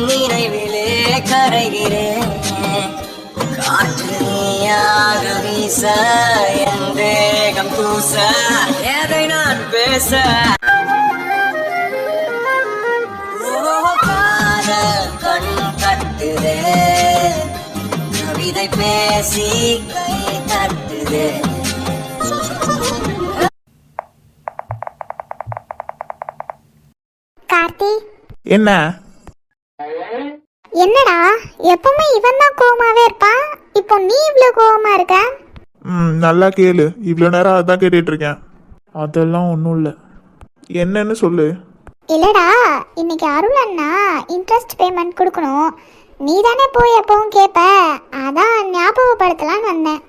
நினைவிலே கரைகிறேன். காற்று நீயாக வீச என் வேகம் பூச எதை நான் பேச கண் கட்டுதே கவிதை பேசி கை தட்டுதே. கார்த்தி, என்ன என்னடா எப்பவுமே இவன் தான் கோவமாவே இருப்பான், இப்போ நீ இவ்வளவு கோவமா இருக்க? நல்லா கேளு. இவ்வளோ நேரம் அதான் கேட்டுட்டு இருக்கேன். அதெல்லாம் ஒன்றும் இல்லை. என்னன்னு சொல்லு. இல்லடா, இன்னைக்கு அருள் அண்ணா இன்ட்ரெஸ்ட் பேமெண்ட் கொடுக்கணும். நீ தானே போய் எப்பவும் கேட்ப, அதான் ஞாபகப்படுத்தலான்னு வந்தேன்.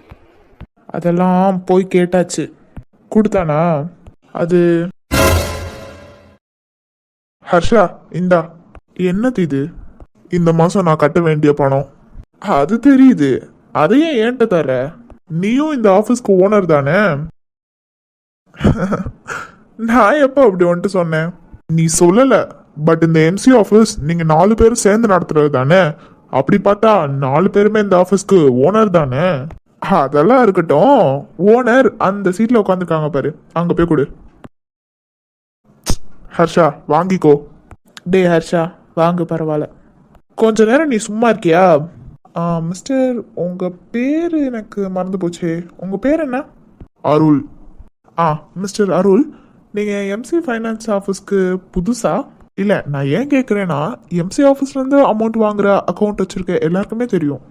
அதெல்லாம் போய் கேட்டாச்சு. கொடுத்தானா? அது ஹர்ஷா, இந்தா. என்னது இது? இந்த மாசம் நான் கட்ட வேண்டிய பணம். அது தெரியுது, அதையே ஏன்ட்ட தர? நீயும் இந்த ஆஃபீஸ்க்கு ஓனர் தானே? நான் எப்போ அப்படி வந்துட்டு சொன்னேன்? நீ சொல்லல. பட் இந்த எம்சி ஆஃபீஸ் நீங்க 4 பேரும் சேர்ந்து நடத்துறது தானே? அப்படி பார்த்தா 4 பேருமே இந்த ஆஃபீஸ்க்கு ஓனர் தானே? அதெல்லாம் இருக்கட்டும். ஓனர் அந்த சீட்ல உட்காந்துருக்காங்க பாரு, அங்க போய் கொடு. ஹர்ஷா, வாங்கிக்கோ. டே ஹர்ஷா, வாங்க. பரவாயில்ல. கொஞ்ச நேரம் நீ சும்மா இருக்கியா? மிஸ்டர், உங்க பேர் எனக்கு மறந்து போச்சு. உங்க பேர் என்ன? அருள். மிஸ்டர் அருள், நீங்க எம்சி ஃபைனான்ஸ் ஆஃபீஸ்க்கு புதுசா? இல்லை, நான் ஏன் கேட்குறேன்னா, எம்சி ஆஃபீஸ்லேருந்து அமௌண்ட் வாங்குற அக்கௌண்ட் வச்சுருக்க எல்லாருக்குமே தெரியும்.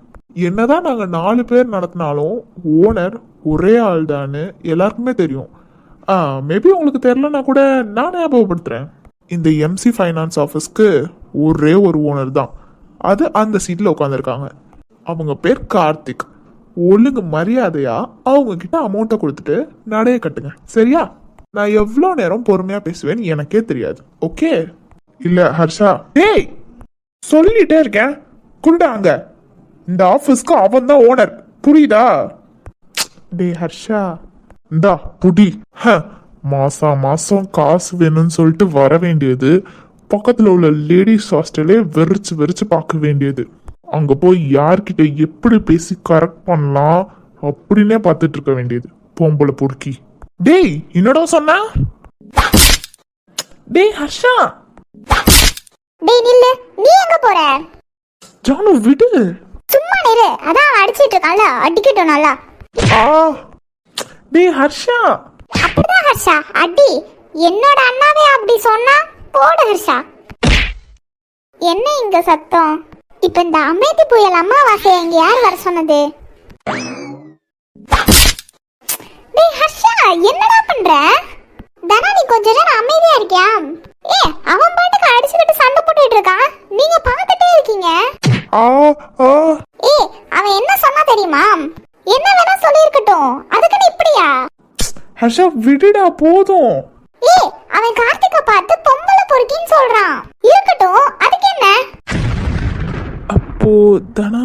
என்னதான் நாங்கள் 4 பேர் நடத்தினாலும் ஓனர் ஒரே ஆள் தான்னு எல்லாருக்குமே தெரியும். மேபி உங்களுக்கு தெரிலன்னா கூட நான் ஞாபகப்படுத்துகிறேன். இந்த எம்சி ஃபைனான்ஸ் ஆஃபீஸ்க்கு ஒரே ஒரு ஓனர் தான். அது அந்த சீட்டில் உட்காந்துருக்காங்க. அவங்க பேர் கார்த்திக். ஒழுங்கு மரியாதையா அவங்க கிட்ட அமௌண்ட்டை கொடுத்துட்டு நடைய கட்டுங்க, சரியா? நான் எவ்வளோ நேரம் பொறுமையாக பேசுவேன்னு எனக்கே தெரியாது. ஓகே? இல்லை ஹர்ஷா. டேய், சொல்லிட்டே இருக்கேன். குண்டாங்க. இந்த ஆஃபீஸ்க்கு அவன் தான் ஓனர், புரியுதா? டே ஹர்ஷா, இந்தா புடி. மாசம் காசு வேணும்னு சொல்லிட்டு வர வேண்டியது, பக்கத்துல உள்ள லேடிஸ் ஹாஸ்டலே வெறிச்சு வெறிச்சு பார்க்க வேண்டியது. அங்க போய் யார்கிட்ட எப்படி பேசி கரெக்ட் பண்ணலாம் அப்படின்னே பார்த்துட்டு இருக்க வேண்டியது. பொம்பளை பொறுக்கி. டேய், என்னடா சொன்ன? டேய் ஹர்ஷா. டேய் நில்லு, நீ எங்க போற? ஜானு, விடு. சும்மா நில்லு, அதான் அடிச்சிட்டு இருக்கான்ல, அடிக்கட்டும் நல்லா. டேய் ஹர்ஷா. அப்படிதான் ஹர்ஷா, அடி. என்னோட அண்ணாவே அப்படி சொன்னா போடு ஹர்ஷா. என்ன இங்க சத்தம்? இப்ப இந்த அமைதி புயல் அம்மாவாசை இங்க யார் வர சொன்னது? டேய் ஹர்ஷா, என்னடா பண்ற? தனா, நீ கொஞ்ச நேரம் அமைதியா இருக்கியா? அவன் பாட்டுக்கு அடிச்சுக்கிட்டு சண்டை போட்டுட்டு இருக்கான், நீங்க பார்த்துட்டே இருக்கீங்க. அவன் என்ன சொன்னா தெரியுமா? என்ன வேணா சொல்லிருக்கட்டும், அதுக்கு நீ இப்படியா? ஹர்ஷா, விடுடா, போதும். அவன் கார்த்திகை பார்த்து பொம்பளை பொறுக்கின்னு சொல்றான். இருக்கட்டும், அதுக்கு என்ன? அப்போ தனா,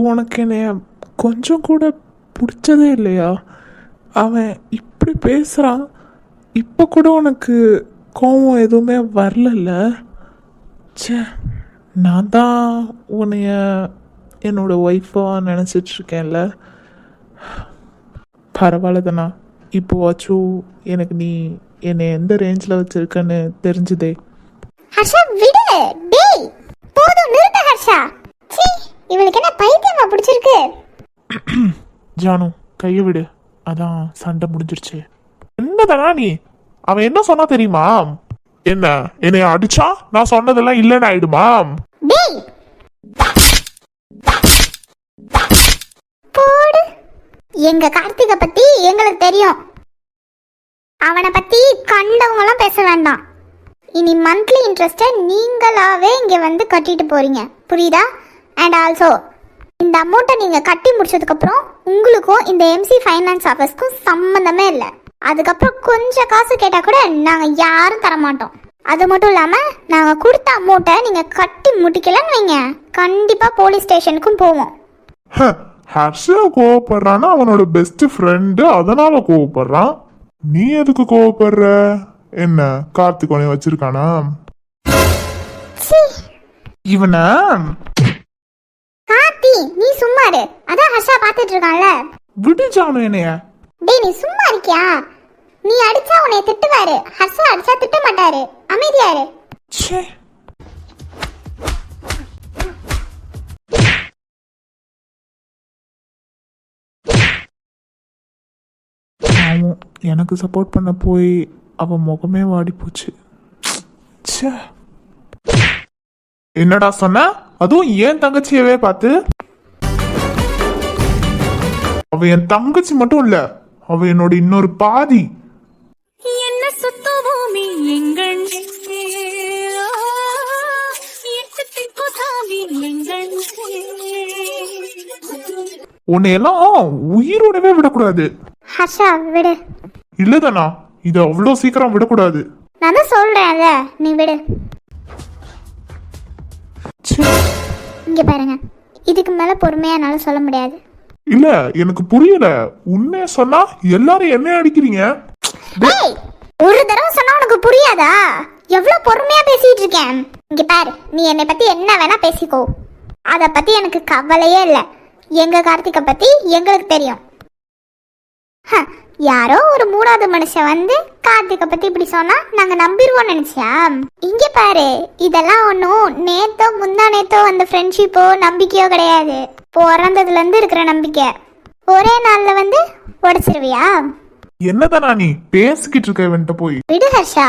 உனக்கு என்னைய கொஞ்சம் கூட பிடிச்சதே இல்லையா? அவன் இப்படி பேசுறான், இப்போ கூட உனக்கு கோவம் எதுவுமே வரல? ச்சே, நான் தான் உன்னைய என்னோட ஒய்ஃபாக நினச்சிட்டு இருக்கேன்ல. பரவாயில்ல தானா, இப்போவாச்சும் எனக்கு நீ என்னை எந்த ரேஞ்சில் வச்சிருக்கன்னு தெரிஞ்சுதே. ஹர்ஷா, விடு. டேய், போதும், நிறுத்து ஹர்ஷா. சீ, இவளுக்கு என்ன பைத்தியமா பிடிச்சிருக்கு? ஜானு, கையை விடு. அதான் சண்டை முடிஞ்சிருச்சு. என்னதானா நீ? அவன் என்ன சொன்னா தெரியுமா? என்ன, என்னை அடிச்சா நான் சொன்னதெல்லாம் இல்லைன்னு ஆயிடுமா? டேய், போடு. எங்க கார்த்திகை பத்தி எங்களுக்கு தெரியும். அவனை பத்தி கண்டவங்களாம் பேச வேண்டாம். இனி மந்த்லி இன்ட்ரெஸ்ட்டை நீங்களாவே இங்க வந்து கட்டிட்டு போறீங்க, புரியுதா? அண்ட் ஆல்சோ இந்த அமௌண்ட்டை நீங்க கட்டி முடிச்சதுக்கப்புறம் உங்களுக்கும் இந்த எம்சி ஃபைனான்ஸ் ஆஃபீஸ்க்கும் சம்மந்தமே இல்லை. அதுக்கப்புறம் கொஞ்சம் காசு கேட்டா கூட நாங்க யாரும் தரமாட்டோம். அது மட்டும் இல்லாம நாங்க கொடுத்த அமௌண்ட்டை நீங்க கட்டி முடிக்கலன்னு வைங்க, கண்டிப்பா போலீஸ் ஸ்டேஷனுக்கும் போவோம். ஹர்ஷா கோவப்படுறான்னா அவனோட பெஸ்ட் ஃப்ரெண்டு, அதனால கோவப்படுறான். நீ எதுக்கு கோவப்படுற? என்ன, கார்த்திக் உன்னை வச்சிருக்கானா? இவன கார்த்தி நீ சும்மா இரு. அதான் ஹர்ஷா பாத்துட்டு இருக்கான்ல. விடுச்சானு என்னைய. டேய் நீ சும்மா இருக்கியா? நீ அடிச்சா உன்னை திட்டுவாரு. ஹர்ஷா அடிச்சா திட்ட மாட்டாரு. அமைதியா இரு. ச்சே. பாவம், எனக்கு சப்போர்ட் பண்ண போய் அவ முகமே வாடி போச்சு. ச்சே. என்னடா சொன்ன? அதுவும் ஏன் தங்கச்சியவே பார்த்து? அவ என் தங்கச்சி மட்டும் இல்ல, அவ என்னோட இன்னொரு பாதி. என்ன சுத்தபூமி எங்கள் உன்னையெல்லாம் உயிரோடவே விடக்கூடாது. ஹர்ஷா விடு. இல்லதானா, இது அவ்வளோ சீக்கிரம் விடக்கூடாது. நான் தான் சொல்றேன்ல, நீ விடு. ச்சே. இங்க பாருங்க, இதுக்கு மேல பொறுமையா என்னால சொல்ல முடியாது. இல்ல எனக்கு புரியல. உண்மைய சொன்னா எல்லாரும் என்ன அடிக்கிறீங்க? டேய் ஒரு தடவை சொன்னா உனக்கு புரியாதா? எவ்வளவு பொறுமையா பேசிட்டு இருக்கேன். இங்க பாரு, நீ என்னை பத்தி என்ன வேணா பேசிக்கோ, அத பத்தி எனக்கு கவலையே இல்ல. எங்க கார்த்திகை பத்தி எங்களுக்கு தெரியும். யாரோ ஒரு மூணாவது மனுஷன் வந்து கார்த்திகை பத்தி இப்படி சொன்னா நாங்க நம்பிடுவோம் நினைச்சியா? இங்க பாரு, இதெல்லாம் ஒன்றும் நேத்தோ முந்தா நேத்தோ அந்த ஃப்ரெண்ட்ஷிப்போ நம்பிக்கையோ கிடையாது. பிறந்ததுல இருந்து இருக்கிற நம்பிக்கை. ஒரே நாள்ல வந்து உடைச்சிருவியா? என்னதானா நீ பேசிக்கிட்டு இருக்க? இவன்ட்ட போய் விடு ஹர்ஷா.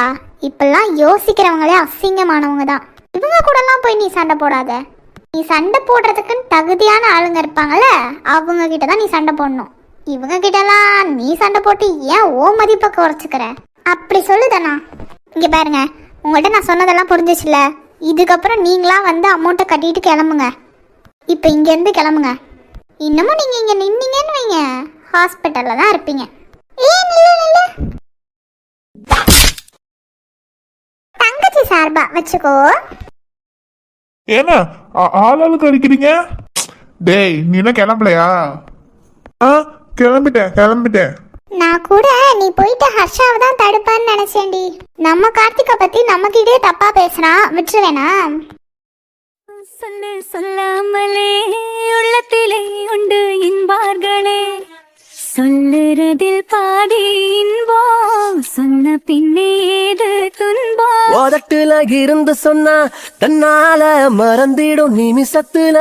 இப்பெல்லாம் யோசிக்கிறவங்களே அசிங்கமானவங்க தான். இவங்க கூடலாம் போய் நீ சண்டை போடாத. நீ சண்டை போடுறதுக்குன்னு தகுதியான ஆளுங்க இருப்பாங்கல்ல, அவங்க கிட்ட தான் நீ சண்டை போடணும். இவங்க கிட்டலாம் நீ சண்டை போட்டு ஏன் ஓ மதிப்பை குறைச்சிக்கிற? அப்படி சொல்லுதானா? இங்க பாருங்க, உங்கள்கிட்ட நான் சொன்னதெல்லாம் புரிஞ்சிச்சுல. இதுக்கப்புறம் நீங்களா வந்து அமௌண்ட்டை கட்டிட்டு கிளம்புங்க. இப்போ இங்கேருந்து கிளம்புங்க. இன்னமும் நீங்கள் இங்கே நின்னீங்கன்னு வைங்க, ஹாஸ்பிட்டலில் தான் இருப்பீங்க. தங்கச்சி சார்பா வச்சுக்கோ. ஏன்னா ஆளாளுக்கு அடிக்கிறீங்க? டேய் நீ என்ன கிளம்பலையா? கிளம்பிட்டேன். நான் கூட நீ போயிட்டு ஹர்ஷாவை தான் தடுப்பான்னு நினைச்சேன்டி. நம்ம கார்த்திகை பத்தி நமக்கிட்டே தப்பா பேசுறான், விட்டுருவேனா? சொல்ல சொல்லாமலே உள்ளத்திலே உண்டு என்பார்களே, சொல்லுறதில் பாதி இன்பம், சொன்ன பின்னே ஏது துன்பம். உதட்டுல இருந்து சொன்னா தன்னால மறந்திடும் நிமிஷத்துல,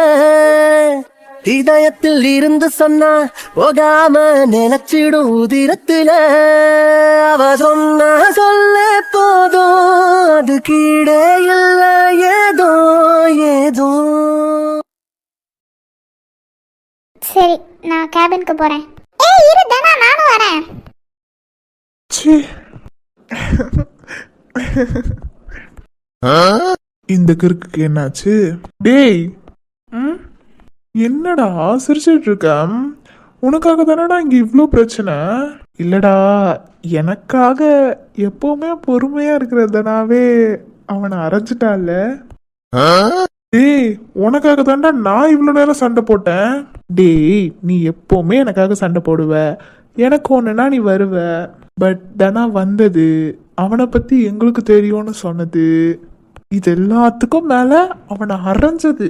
இதயத்தில் இருந்து சொன்னா போகாம நினைச்சிடும் உதிரத்துல. அவ சொன்னா சொல்ல போதும், அது கீழே இல்ல ஏதோ ஏதோ. சரி நான் கேபினுக்கு போறேன். ஏய் இரு தானா, நானும் வரேன். இந்த கிறுக்கு என்னாச்சு? டேய் என்னடா சிரிச்சிட்டு இருக்க? உனக்காக தானடா இங்க இவ்ளோ பிரச்சனை. இல்லடா, எனக்காக எப்பவுமே பொறுமையா இருக்கிறதனாவே அவனை அரைஞ்சிட்டால. டேய் உனக்காக தான்டா நான் இவ்வளவு நேரம் சண்டை போட்டேன். டேய் நீ எப்பவுமே எனக்காக சண்டை போடுவ, எனக்கு ஒண்ணுனா நீ வருவ. பட் தானா வந்தது, அவனை பத்தி எங்களுக்கு தெரியும்னு சொன்னது, இது எல்லாத்துக்கும் மேல அவனை அரைஞ்சது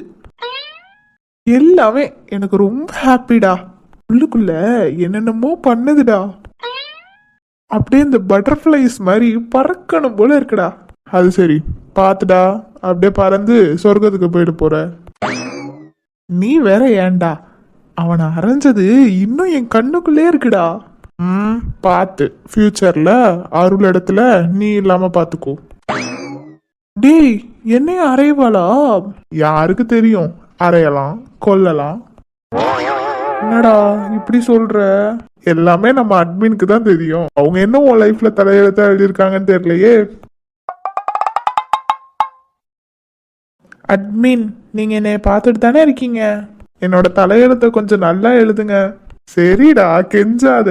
எல்லாமே எனக்கு ரொம்ப ஹாப்பிடா. உள்ளுக்குள்ள என்னென்னமோ பண்ணுதுடா. அப்படியே இந்த பட்டர்ஃப்ளைஸ் மாதிரி பறக்கணும் போல இருக்குடா. அது சரி பாத்துடா, அப்படியே பறந்து சொர்க்கத்துக்கு போயிட்டு போற. நீ வேற ஏன்டா, அவனை அரைஞ்சது இன்னும் என் கண்ணுக்குள்ளே இருக்குடா. பார்த்து ஃபியூச்சர்ல அருள் இடத்துல நீ இல்லாம பாத்துக்கோ. டேய் என்னைய அறைவாளா? யாருக்கு தெரியும், அறையலாம் கொல்லலாம். என்னடா இப்படி சொல்ற? எல்லாமே நம்ம அட்மினுக்கு தான் தெரியும். அவங்க என்ன உன் லைஃப்ல தலையெழுத்தா எழுதியிருக்காங்கன்னு தெரியலையே. அட்மின் நீங்க என்னைய பார்த்துட்டு தானே இருக்கீங்க, என்னோட தலையெழுத்தை கொஞ்சம் நல்லா எழுதுங்க. சரிடா கெஞ்சாத.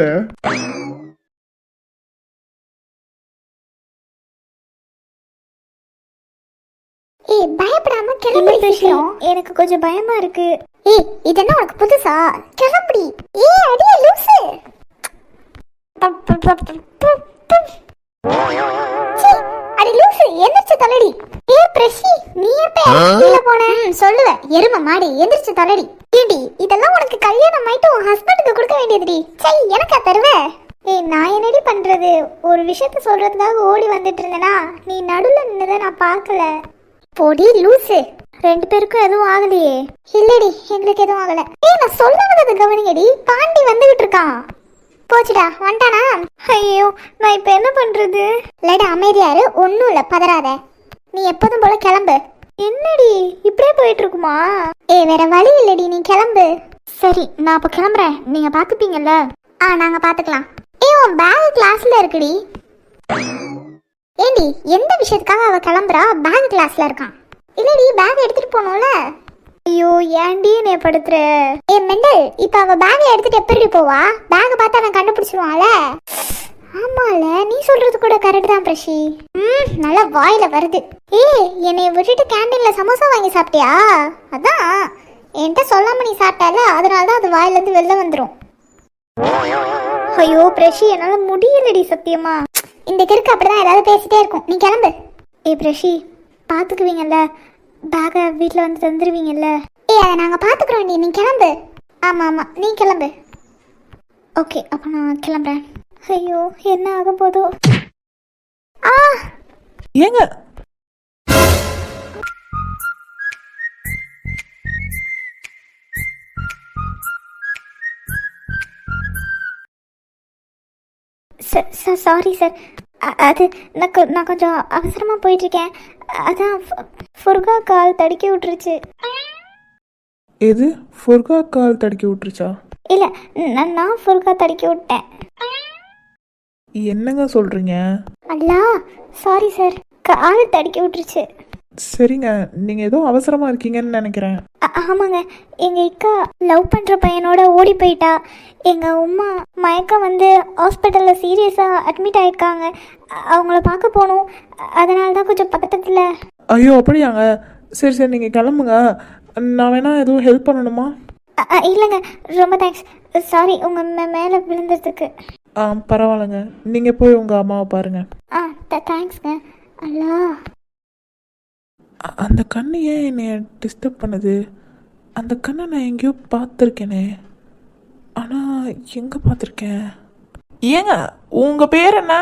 ஏய் பயப்படாம கிளம்பி. எனக்கு கொஞ்சம் பயமா இருக்கு. ஏய் இதென்ன உனக்கு புதுசா? கிளம்பி. ஏய் அடியே லூசு. அடி லூசு எந்திரச்சு தலடி. ஏய் பிரஷி நீ எப்ப கீழ போன? சொல்லுவேன் எருமை மாடி எந்திரிச்சு தொலைடி. ஏடி இதெல்லாம் உனக்கு கல்யாணம் ஆயிட்டு உன் ஹஸ்பண்டுக்கு கொடுக்க வேண்டியதுடி. சை எனக்கா தருவ? ஏய் நான் என்னடி பண்றது? ஒரு விஷயத்த சொல்றதுக்காக ஓடி வந்துட்டு இருந்தேனா நீ நடுவில் நின்னதை நான் பார்க்கல. போடி லூசு. 2 பேருக்கும் எதுவும் ஆகலையே? இல்லடி எங்களுக்கு எதுவும் ஆகல. ஏய் நான் சொல்லுவதை கவனிங்கடி. பாண்டி வந்துகிட்டு இருக்கான். போச்சுடா வந்துட்டானா? ஐயோ நான் இப்ப என்ன பண்றது? இல்லடா அமைதியாரு, ஒன்றும் இல்லை பதறாத. நீ எப்போதும் போல கிளம்பு. என்னடி இப்படியே போயிட்டு இருக்குமா? வேற வழி இல்லடி, நீ கிளம்பு. சரி நான் அப்போ கிளம்புறேன், நீங்க பாத்துப்பீங்கல்ல? நாங்க பாத்துக்கலாம். உன் பேக் கிளாஸ்ல இருக்குடி. ஏண்டி எந்த விஷயத்துக்காக அவ கிளம்புறா? பேக் கிளாஸ்ல இருக்கான். இல்லடி பேக் எடுத்துட்டு போகணும்ல. ஐயோ ஏன்டி நீ படுத்துற? மெண்டல், இப்ப அவ பேக்கை எடுத்துட்டு எப்படி போவா? பேக்கை பார்த்து அவன் கண்டுபிடிச்சிருவான்ல. ஆமால நீ சொல்றது கூட கரெக்ட் தான் பிரஷி. நல்லா வாயில வருது. என்னை விட்டுட்டு கேண்டீன்ல சமோசா வாங்கி சாப்பிட்டியா? அதான் என்கிட்ட சொல்லாம நீ சாப்பிட்டால, அதனாலதான் அது வாயில இருந்து வெளில வந்துடும். ஐயோ பிரஷி என்னால முடியலடி சத்தியமா. இந்த கிறுக்கு அப்படிதான் ஏதாவது பேசிட்டே இருக்கும். நீ கிளம்பு. பிரஷி பாத்துக்குவீங்கல்ல? பேக்கை வீட்டில் வந்து தந்துடுவீங்கல்ல? அதை நாங்கள் பார்த்துக்குறோம். நீ கிளம்பு. ஆமாம் நீ கிளம்பு. ஓகே அப்போ நான் கிளம்புறேன். ஐயோ என்ன ஆக போதோ? ஏங்க சாரி சார், அது நான் கொஞ்சம் அவசரமாக போயிட்டுருக்கேன். அதான் ஃபுர்கா கால் தடுக்கி விட்டுருச்சு. எது ஃபுர்கா கால் தடுக்கி விட்டுருச்சா? இல்லை நான் ஃபுர்கா தடுக்கி விட்டேன். என்னங்க சொல்கிறீங்க? அல்லா சாரி சார், கால் தடுக்கி விட்டுருச்சு. சரிங்க, நீங்கள் ஏதோ அவசரமாக இருக்கீங்கன்னு நினைக்கிறேன். ஆமாங்க, எங்கள் இக்கா லவ் பண்ணுற பையனோட ஓடி போயிட்டா. எங்கள் உமா மயக்கம் வந்து ஹாஸ்பிட்டலில் சீரியஸாக அட்மிட் ஆகிருக்காங்க. அவங்கள பார்க்க போகணும், அதனால தான் கொஞ்சம் பக்கத்தில். ஐயோ அப்படியாங்க? சரி சரி நீங்கள் கிளம்புங்க. நான் வேணா எதுவும் ஹெல்ப் பண்ணணுமா? இல்லைங்க ரொம்ப தேங்க்ஸ். சாரி உங்கள் மேலே விழுந்ததுக்கு. பரவாயில்லைங்க, நீங்கள் போய் உங்கள் அம்மாவை பாருங்கள். தேங்க்ஸ்ங்க. அல்லா அந்த கண்ணு ஏன் என்னை டிஸ்டர்ப் பண்ணுது? அந்த கண்ணை நான் எங்கேயோ பார்த்துருக்கேனே, ஆனால் எங்கே பார்த்துருக்கேன்? ஏங்க உங்கள் பேர் என்ன?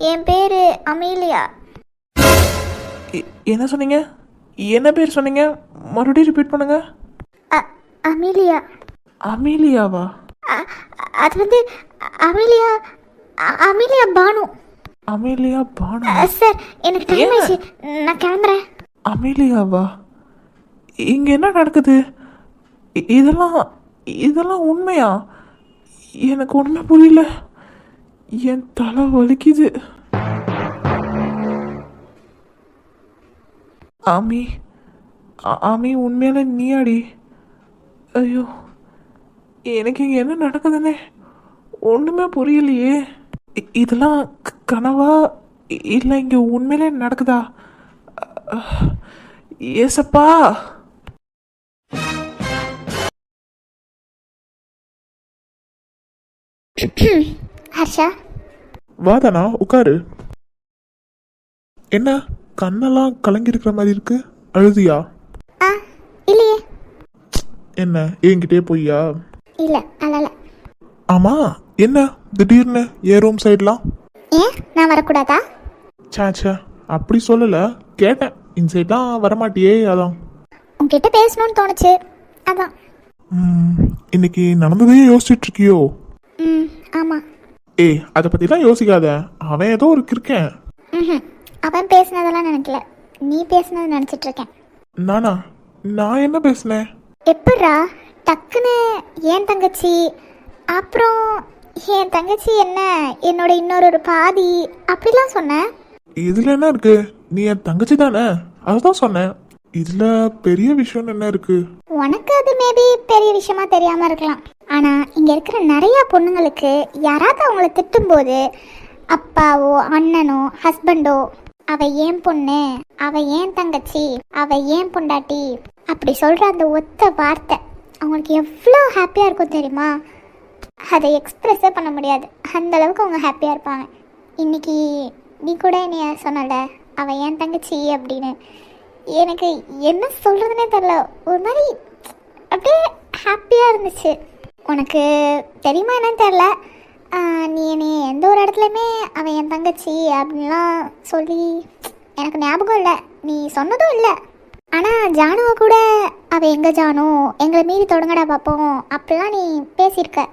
என் பேர் அமீலியா. என்ன சொன்னீங்க? என்ன பேர் சொன்னீங்க? மறுபடியும் ரிப்பீட் பண்ணுங்க. அமீலியா. அமீலியாவா? அது வந்து Amelia Amelia Banu. Amelia Banu? Sir எனக்கு டைம் ஆயிடுச்சு, நான் கிளம்புறேன். அமீலியாவா? இங்கே என்ன நடக்குது? இதெல்லாம் உண்மையா? எனக்கு ஒன்றுமே புரியல. என் தலை வலிக்குது. ஆமி உண்மையில நீயாடி? ஐயோ எனக்கு இங்கே என்ன நடக்குதுன்னே ஒன்றுமே புரியலையே. இதெல்லாம் கனவா இல்லை இங்கே உண்மையிலே நடக்குதா? ஏசப்பா. ஹர்ஷா வாதானா உட்காரு. என்ன கண்ணெல்லாம் கலங்கி இருக்கிற மாதிரி இருக்கு? அழுதியா? இல்லையே. என்ன என்கிட்டே போய்யா? இல்லை அல்ல. ஆமா என்ன திடீர்னு ஏ ரூம் சைட்லாம்? ஏன் நான் வரக்கூடாதா? சாச்சா அப்படி சொல்லல, கேட்டேன். இன்சைட்லாம் வரமாட்டியே அதான். உங்ககிட்ட பேசணும்னு தோணுச்சு அதான். இன்னைக்கு நடந்ததே யோசிச்சுட்டு இருக்கியோ? ஆமா. அதை பத்திலாம் யோசிக்காத. அவன் ஏதோ ஒரு கிறுக்கன். அவன் பேசினதெல்லாம் நினைக்கல, நீ பேசினது நினைச்சிட்டு இருக்கேன். நான் என்ன பேசினேன்? எப்படா டக்குன்னு என் தங்கச்சி, அப்புறம் என் தங்கச்சி என்ன என்னோட இன்னொரு பாதி அப்படிலாம் சொன்னேன். இதுல என்ன இருக்கு? நீ என் தங்கச்சி தானே, அதுதான் சொன்னேன். இதுல பெரிய விஷயம் என்ன இருக்கு? உனக்கு அது மேபி பெரிய விஷயமா தெரியாம இருக்கலாம். ஆனா இங்க இருக்கிற நிறைய பொண்ணுங்களுக்கு யாராவது அவங்கள திட்டும்போது அப்பாவோ அண்ணனோ ஹஸ்பண்டோ அவ ஏன் பொண்ணு, அவ ஏன் தங்கச்சி, அவ ஏன் பொண்டாட்டி அப்படி சொல்ற அந்த ஒத்த வார்த்தை அவங்களுக்கு எவ்வளோ ஹாப்பியா இருக்கும் தெரியுமா? அதை எக்ஸ்பிரஸே பண்ண முடியாது, அந்த அளவுக்கு அவங்க ஹாப்பியா இருப்பாங்க. இன்னைக்கு நீ கூட என்னைய சொன்னல அவ ஏன் தங்கச்சி அப்படின்னு. எனக்கு என்ன சொல்கிறதுனே தெரில. ஒரு மாதிரி அப்படியே ஹாப்பியாக இருந்துச்சு. உனக்கு தெரியுமா என்னன்னு தெரில, நீ என்னை எந்த ஒரு இடத்துலையுமே அவன் என் தங்கச்சி அப்படின்லாம் சொல்லி எனக்கு ஞாபகம் இல்லை, நீ சொன்னதும் இல்லை. ஆனால் ஜானுவை கூட அவள் எங்கே ஜானு, எங்களை மீறி தொடங்கடா பார்ப்போம் அப்படிலாம் நீ பேசியிருக்க.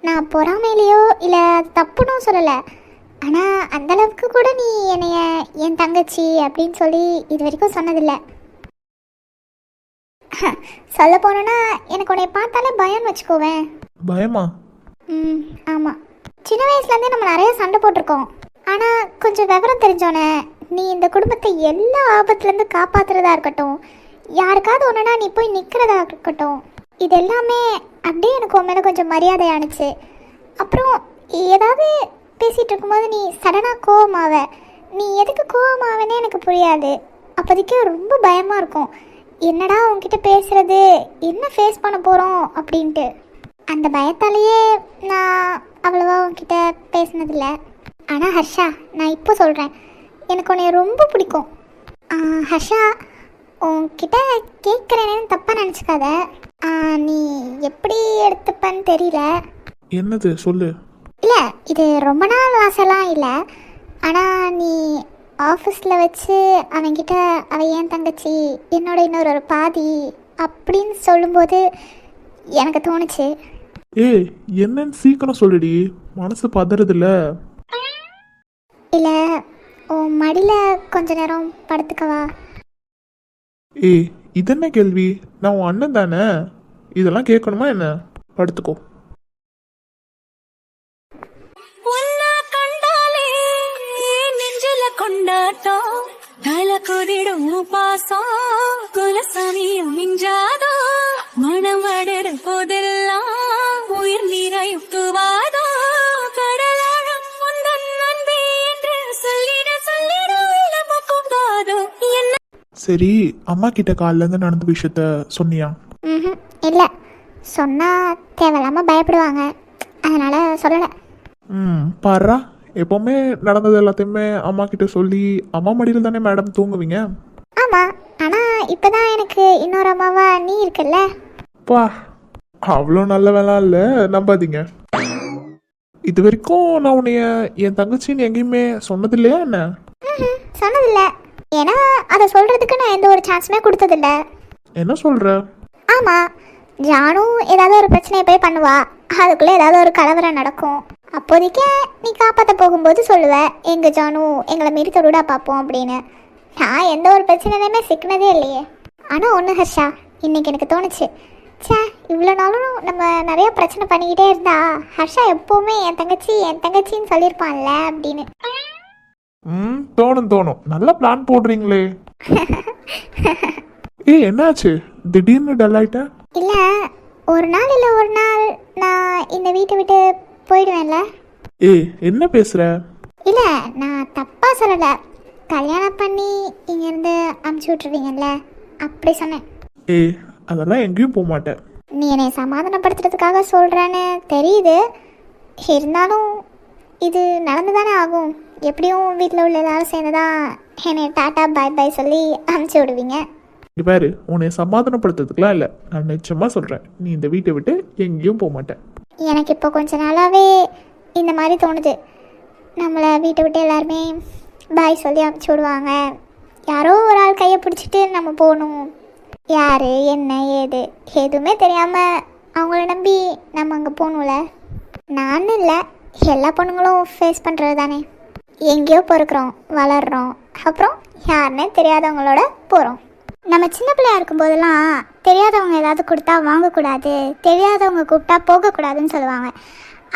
நான் பொறாமையிலையோ இல்லை அது தப்புன்னு சொல்லலை, ஆனால் அந்தளவுக்கு கூட நீ என்னைய என் தங்கச்சி அப்படின்னு சொல்லி இது வரைக்கும் சொன்னதில்லை. சொல்ல போனோன்னா எனக்கு உன்னை பார்த்தாலே பயம்னு வச்சுக்கோவேன். பயமா? ஆமாம். சின்ன வயசுலேருந்தே நம்ம நிறைய சண்டை போட்டிருக்கோம். ஆனால் கொஞ்சம் விவரம் தெரிஞ்சோன்னே நீ இந்த குடும்பத்தை எல்லா ஆபத்துலேருந்து காப்பாற்றுறதா இருக்கட்டும், யாருக்காவது ஒன்றுனா நீ போய் நிற்கிறதா இருக்கட்டும், இது எல்லாமே அப்படியே எனக்கு உன் மேலே கொஞ்சம் மரியாதை ஆணுச்சு. அப்புறம் ஏதாவது பேசிகிட்டு இருக்கும்போது நீ சடனாக கோவமாவ. நீ எதுக்கு கோவமாவனே எனக்கு புரியாது. அப்போதைக்கு ரொம்ப பயமாக இருக்கும், என்னடா உன்கிட்ட பேசுகிறது, என்ன ஃபேஸ் பண்ண போகிறோம் அப்படின்ட்டு. அந்த பயத்தாலேயே நான் அவ்வளோவா உன்கிட்ட பேசினதில்லை. ஆனால் ஹர்ஷா, நான் இப்போ சொல்கிறேன், எனக்கு உன்னை ரொம்ப பிடிக்கும். ஹர்ஷா, உன்கிட்ட கேட்குறேன்னு தப்பாக நினச்சிக்காத. நீ எப்படி எடுத்துப்பன்னு தெரியல. என்னது சொல்லு. இல்லை, இது ரொம்ப நாள் ஆசைலாம் இல்லை. ஆனால் நீ ஆஃபீஸில் வச்சு அவன்கிட்ட அவன் ஏன் தங்கச்சி, என்னோட இன்னொரு ஒரு பாதி அப்படின்னு சொல்லும்போது எனக்கு தோணுச்சு. ஏய், என்னன்னு சீக்கிரம் சொல்லுடி, மனசு பதறதில்ல. இல்லை, உன் மடியில் கொஞ்ச நேரம் படுத்துக்கவா? ஏய், இது என்ன கேள்வி? நான் உன் அண்ணன் தானே, இதெல்லாம் கேட்கணுமா என்ன? படுத்துக்கோ. உன்னை கண்டாலே நெஞ்சில கொண்டாட்டம், தல கொதிடும் பாசம், குலசாமியும் மிஞ்சாதோ, மனம் வடர போதெல்லாம் உயிர் நிறையும் துவாதோ, கடலாழம் முந்தன் நன்பே என்று சொல்லிட சொல்லிட இளமக்கும் காதோ. என்ன சரி, அம்மா கிட்ட காலிலேருந்து நடந்த விஷயத்த சொன்னியா? இல்லை, சொன்னால் தேவையில்லாமல் பயப்படுவாங்க, அதனால் சொல்லலை. பாரா, எப்போவுமே நடந்தது எல்லாத்தையுமே அம்மா கிட்ட சொல்லி அம்மா மடியில் தானே மேடம் தூங்குவீங்க? ஆமாம், ஆனால் இப்போ தான் எனக்கு இன்னொரு அம்மாவா நீ இருக்குல்ல. பா, அவ்வளோ நல்லவெல்லாம் இல்லை, நம்பாதீங்க. இது வரைக்கும் நான் உன்னைய என் தங்கச்சின்னு எங்கேயுமே சொன்னதில்லையா என்ன? சொன்னதில்லை, ஏன்னா அதை சொல்கிறதுக்கு நான் எந்த ஒரு சான்ஸுமே கொடுத்ததில்ல. என்ன சொல்கிற? ஆமாம், ஜானு ஏதாவது ஒரு பிரச்சனையை போய் பண்ணுவா, அதுக்குள்ளே ஏதாவது ஒரு கலவரம் நடக்கும். அப்போதைக்கே நீ காப்பாற்ற போகும்போது சொல்லுவேன், எங்கள் ஜானு எங்களை மீறி தொடுடா பார்ப்போம் அப்படின்னு. நான் எந்த ஒரு பிரச்சனையுமே சிக்கினதே இல்லையே. ஆனால் ஒன்று ஹர்ஷா, இன்னைக்கு எனக்கு தோணுச்சு, சே இவ்வளோ நாளும் நம்ம நிறைய பிரச்சனை பண்ணிக்கிட்டே இருந்தா ஹர்ஷா எப்போவுமே என் தங்கச்சி என் தங்கச்சின்னு சொல்லியிருப்பான்ல அப்படின்னு. தோணும். நல்ல பிளான் போடுறீங்களே. ஏய், என்னாச்சு திடீர்னு டல் ஆயிட்ட? இல்லை, ஒரு நாள் இல்லை ஒரு நாள் நான் இந்த வீட்டை விட்டு போயிடுவேன்ல. ஏய், என்ன பேசுற? இல்லை, நான் தப்பாக சொல்லலை, கல்யாணம் பண்ணி இங்கேருந்து அமுச்சு விட்டுருவீங்கல்ல அப்படி சொன்னேன். ஏய், அதெல்லாம் எங்கேயும் போக மாட்டேன். நீ என்னை சமாதானப்படுத்துறதுக்காக சொல்கிறேன்னு தெரியுது, இருந்தாலும் இது நடந்து தானே ஆகும். எப்படியும் வீட்டில் உள்ள எல்லாரும் சேர்ந்து தான் என்னை டாட்டா பாய் பாய் சொல்லி அமுச்சு விடுவீங்க. பாரு, உன்னை சமாதானப்படுத்துறதுக்குலாம் இல்லை, நான் நிச்சயமாக சொல்கிறேன், நீ இந்த வீட்டை விட்டு எங்கேயும் போக மாட்டேன். எனக்கு இப்போ கொஞ்ச நாளாகவே இந்த மாதிரி தோணுது, நம்மளை வீட்டை விட்டு எல்லாருமே பாய் சொல்லி அமுச்சு விடுவாங்க, யாரோ ஒரு ஆள் கையை பிடிச்சிட்டு நம்ம போகணும், யார் என்ன ஏது எதுவுமே தெரியாமல் அவங்கள நம்பி நம்ம அங்கே போகணும்ல. நானும் இல்லை, எல்லா பொண்ணுங்களும் ஃபேஸ் பண்ணுறது தானே. எங்கேயோ பிறக்கிறோம், வளர்கிறோம், அப்புறம் யாருன்னே தெரியாதவங்களோட போகிறோம். நம்ம சின்ன பிள்ளையா இருக்கும்போதெல்லாம் தெரியாதவங்க ஏதாவது கொடுத்தா வாங்கக்கூடாது, தெரியாதவங்க கூப்பிட்டா போகக்கூடாதுன்னு சொல்லுவாங்க.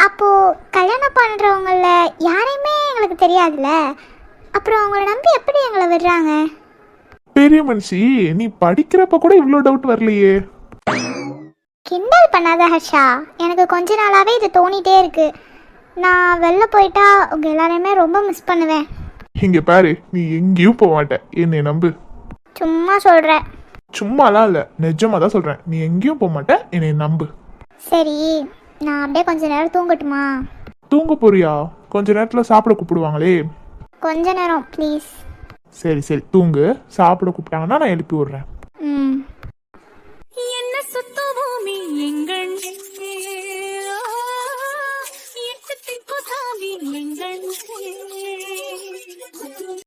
அப்போது கல்யாணம் பண்ணுறவங்கள யாரையுமே எங்களுக்கு தெரியாதுல்ல, அப்புறம் அவங்கள நம்பி எப்படி எங்களை விடுறாங்க? பெரிய மனுஷி, நீ படிக்கிறப்ப கூட இவ்வளோ டவுட் வரலையே. கிண்டல் பண்ணாத ஹர்ஷா, எனக்கு கொஞ்ச நாளாகவே இது தோணிகிட்டே இருக்கு. நான் வெளில போயிட்டா உங்கள் எல்லாரையுமே ரொம்ப மிஸ் பண்ணுவேன். இங்கே பாரு, நீ எங்கேயும் போக மாட்டேன், என்னை நம்பு. சும்மா சொல்கிறேன். சும்மாலாம் இல்லை, நிஜமாக தான் சொல்கிறேன், நீ எங்கேயும் போக மாட்டேன், என்னை நம்பு. சரி, நான் அப்படியே கொஞ்ச நேரம் தூங்கட்டுமா? தூங்க போறியா? கொஞ்ச நேரத்தில் சாப்பிட கூப்பிடுவாங்களே. கொஞ்ச நேரம் ப்ளீஸ். சரி சரி தூங்கு, சாப்பிட கூப்பிட்டாங்கன்னா நான் எழுப்பி விட்றேன்.